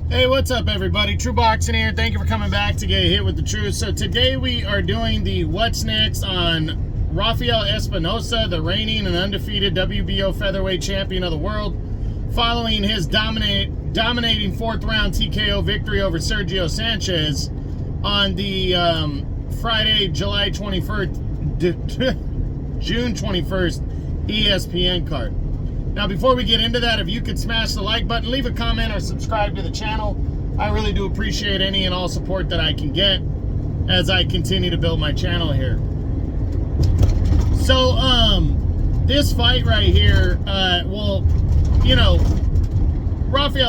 Hey, what's up, everybody? True Boxing here. Thank you for coming back to get hit with the truth. So today we are doing the what's next on Rafael Espinoza, the reigning and undefeated WBO featherweight champion of the world, following his dominating fourth-round TKO victory over Sergio Sanchez on the Friday, July 21st, June 21st ESPN card. Now, before we get into that, if you could smash the like button, leave a comment, or subscribe to the channel. I really do appreciate any and all support that I can get as I continue to build my channel here. So, this fight right here, Rafael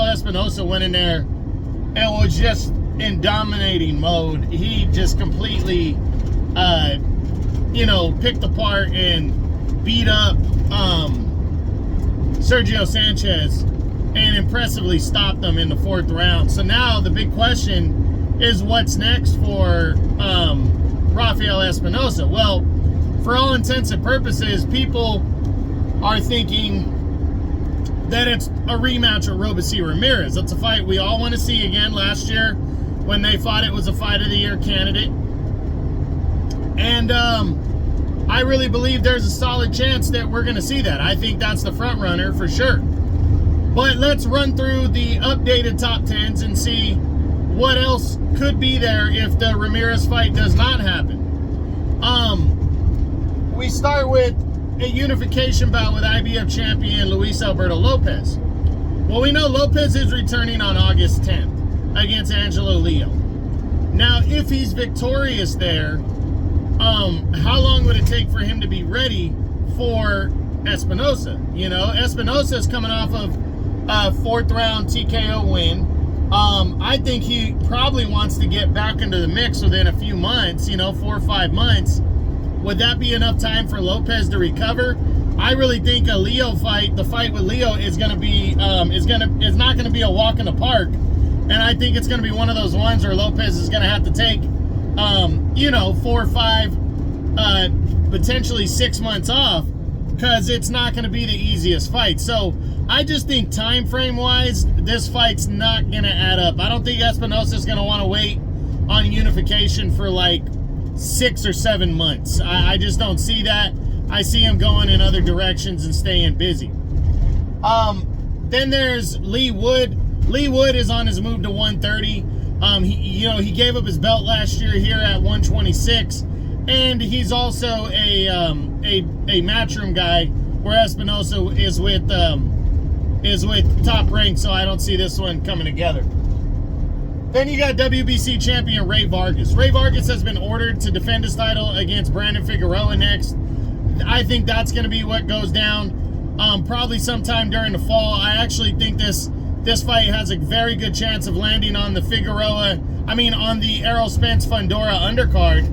Espinoza went in there and was just in dominating mode. He just completely, picked apart and beat up, Sergio Sanchez and impressively stopped them in the fourth round. So now the big question is, what's next for Rafael Espinoza? Well, for all intents and purposes, people are thinking that it's a rematch with Robeisy Ramirez. That's a fight we all want to see again. Last year when they fought, it was a fight of the year candidate. And I really believe there's a solid chance that we're going to see that. I think that's the front runner for sure. But let's run through the updated top 10s and see what else could be there if the Ramirez fight does not happen. We start with a unification bout with IBF champion Luis Alberto Lopez. Well, we know Lopez is returning on August 10th against Angelo Leo. Now, if he's victorious there, how long would it take for him to be ready for Espinoza? You know, Espinoza is coming off of a fourth round TKO win. I think he probably wants to get back into the mix within a few months, 4 or 5 months. Would that be enough time for Lopez to recover? I really think a Leo fight, the fight with Leo, is going to be is not going to be a walk in the park, and I think it's going to be one of those ones where Lopez is going to have to take 4 or 5, potentially 6 months off, because it's not going to be the easiest fight. So I just think time frame wise, this fight's not going to add up. I don't think Espinoza is going to want to wait on unification for like 6 or 7 months. I just don't see that. I see him going in other directions and staying busy. Then there's Lee Wood. Lee Wood is on his move to 130. He gave up his belt last year here at 126, and he's also a matchroom guy, where Espinoza is with Top Rank, so I don't see this one coming together. Then you got WBC champion Rey Vargas. Rey Vargas has been ordered to defend his title against Brandon Figueroa next. I think that's going to be what goes down, probably sometime during the fall. I actually think this fight has a very good chance of landing on the on the Errol Spence Fundora undercard.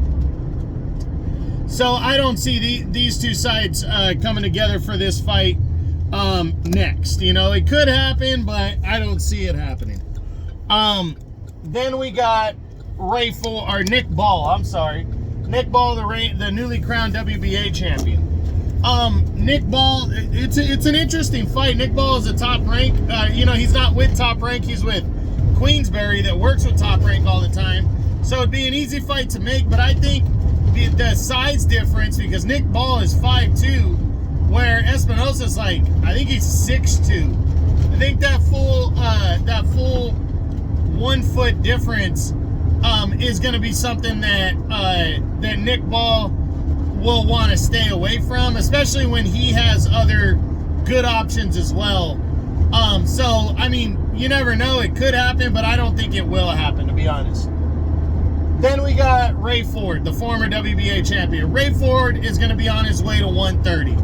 So I don't see these two sides coming together for this fight next. It could happen, but I don't see it happening. Then we got Nick Ball. Nick Ball, the newly crowned WBA champion. Nick Ball, it's an interesting fight. Nick Ball is a Top Rank. He's not with Top Rank. He's with Queensberry, that works with Top Rank all the time. So it'd be an easy fight to make. But I think the size difference, because Nick Ball is 5'2", where Espinoza's I think he's 6'2". I think that full 1 foot difference is going to be something that Nick Ball will want to stay away from, especially when he has other good options as well. You never know. It could happen, but I don't think it will happen, to be honest. Then we got Ray Ford, the former WBA champion. Ray Ford is going to be on his way to 130.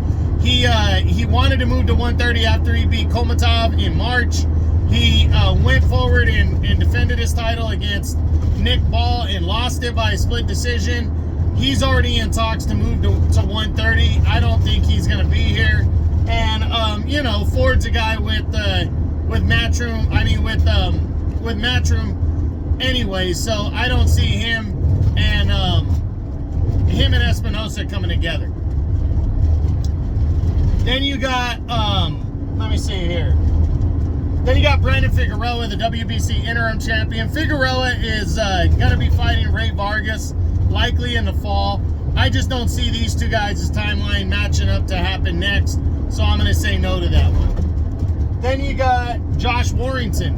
He wanted to move to 130 after he beat Komatov in March. He went forward and defended his title against Nick Ball and lost it by a split decision. He's already in talks to move to 130. I don't think he's going to be here. And Ford's a guy with Matchroom. With Matchroom anyway. So I don't see him and Espinoza coming together. Then you got let me see here. Then you got Brandon Figueroa, the WBC interim champion. Figueroa is going to be fighting Ray Vargas, likely in the fall. I just don't see these two guys' timeline matching up to happen next, so I'm going to say no to that one. Then you got Josh Warrington.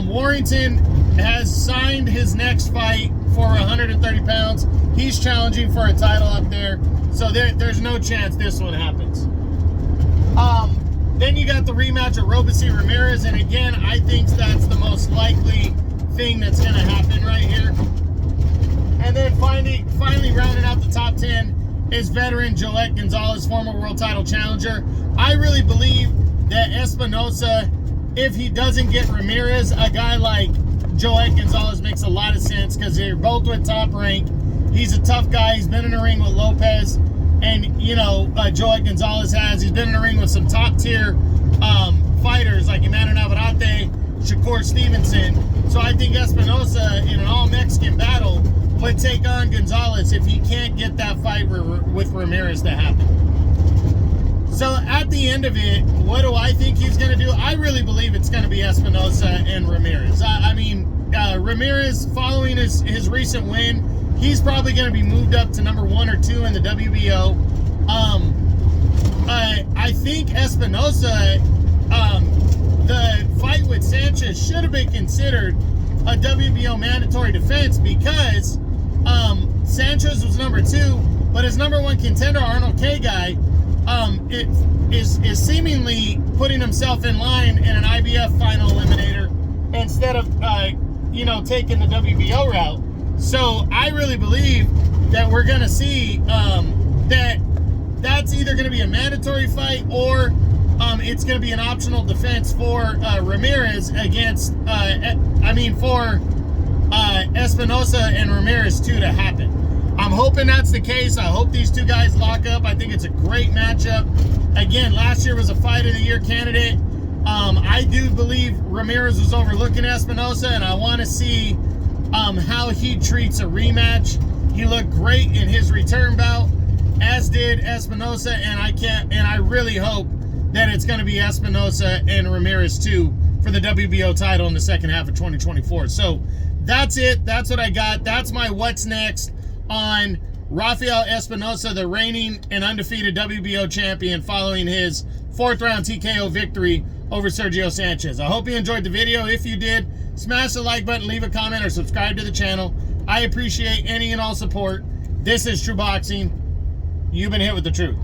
Warrington has signed his next fight for 130 pounds. He's challenging for a title up there, so there's no chance this one happens. Then you got the rematch of Robeisy Ramirez, and again, I think that's the most likely thing that's going to happen right here. And then finally rounding out the top 10 is veteran Joet Gonzalez, former world title challenger. I really believe that Espinoza, if he doesn't get Ramirez, a guy like Joet Gonzalez makes a lot of sense because they're both with Top Rank. He's a tough guy. He's been in the ring with Lopez, and you know, Joet Gonzalez he's been in the ring with some top tier fighters like Emmanuel Navarrete, Shakur Stevenson. So I think Espinoza in an all-Mexican battle would take on Gonzalez if he can't get that fight with Ramirez to happen. So at the end of it, what do I think he's going to do? I really believe it's going to be Espinoza and Ramirez. I mean, Ramirez, following his recent win, he's probably going to be moved up to number 1 or 2 in the WBO. I think Espinoza, the fight with Sanchez should have been considered a WBO mandatory defense because Sanchez was number 2, but his number 1 contender, Arnold K. guy, is seemingly putting himself in line in an IBF final eliminator instead of taking the WBO route. So I really believe that we're going to see that's either going to be a mandatory fight or it's going to be an optional defense for Ramirez against for Espinoza and Ramirez too to happen. I'm hoping that's the case. I hope these two guys lock up. I think it's a great matchup. Again, last year was a Fight of the Year candidate. I do believe Ramirez was overlooking Espinoza, and I want to see how he treats a rematch. He looked great in his return bout, as did Espinoza, and I really hope that it's going to be Espinoza and Ramirez too for the WBO title in the second half of 2024. So that's it. That's what I got. That's my what's next on Rafael Espinoza, the reigning and undefeated WBO champion, following his 4th round TKO victory over Sergio Sanchez. I hope you enjoyed the video. If you did, smash the like button, leave a comment, or subscribe to the channel. I appreciate any and all support. This is True Boxing. You've been hit with the truth.